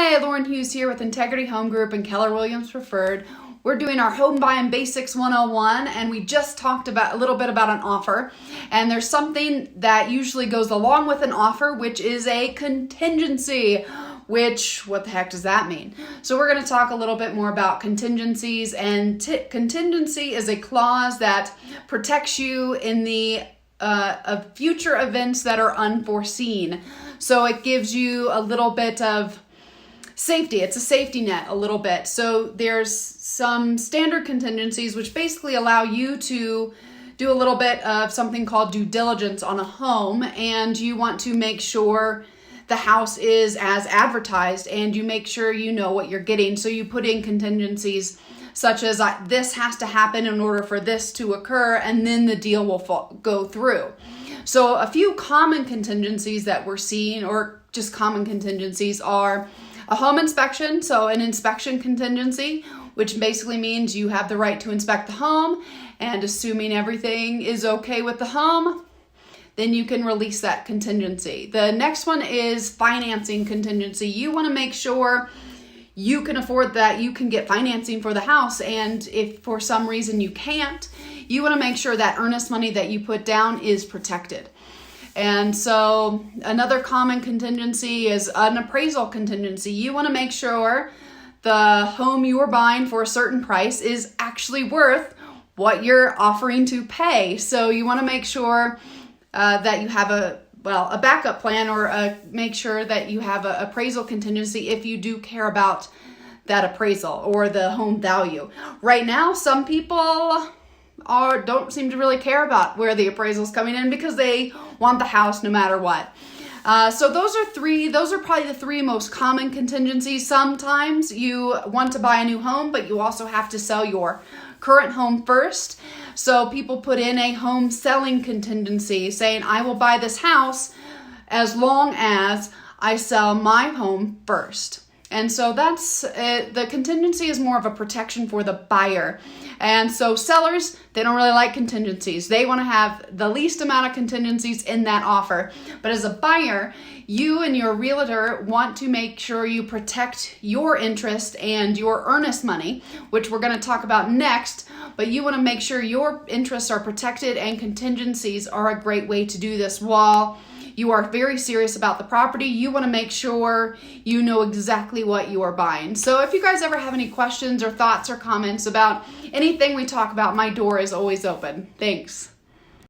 Hey, Lauren Hughes here with Integrity Home Group and Keller Williams Preferred. We're doing our Home Buying Basics 101, and we just talked about a little bit about an offer. And there's something that usually goes along with an offer, which is a contingency. Which, what the heck does that mean? So we're going to talk a little bit more about contingencies. And contingency is a clause that protects you in the of future events that are unforeseen. So it gives you a little bit of safety. It's a safety net a little bit. So there's some standard contingencies which basically allow you to do a little bit of something called due diligence on a home, and you want to make sure the house is as advertised and you make sure you know what you're getting. So you put in contingencies such as this has to happen in order for this to occur, and then the deal will go through. So a few common contingencies that we're seeing, or just common contingencies, are a home inspection. So an inspection contingency, which basically means you have the right to inspect the home, and assuming everything is okay with the home, then you can release that contingency. The next one is financing contingency. You want to make sure you can afford that, you can get financing for the house, and if for some reason you can't, you want to make sure that earnest money that you put down is protected. And so another common contingency is an appraisal contingency. You want to make sure the home you are buying for a certain price is actually worth what you're offering to pay. So you want to make sure that you have a backup plan, or make sure that you have an appraisal contingency if you do care about that appraisal or the home value. Right now, some people don't seem to really care about where the appraisal is coming in because they want the house no matter what. So those are probably the three most common contingencies. Sometimes you want to buy a new home, but you also have to sell your current home first. So people put in a home selling contingency saying, I will buy this house as long as I sell my home first. And so that's the contingency is more of a protection for the buyer. And so sellers, they don't really like contingencies. They want to have the least amount of contingencies in that offer. But as a buyer, you and your realtor want to make sure you protect your interest and your earnest money, which we're going to talk about next. But you want to make sure your interests are protected, and contingencies are a great way to do this while you are very serious about the property. You want to make sure you know exactly what you are buying. So if you guys ever have any questions or thoughts or comments about anything we talk about, my door is always open. Thanks.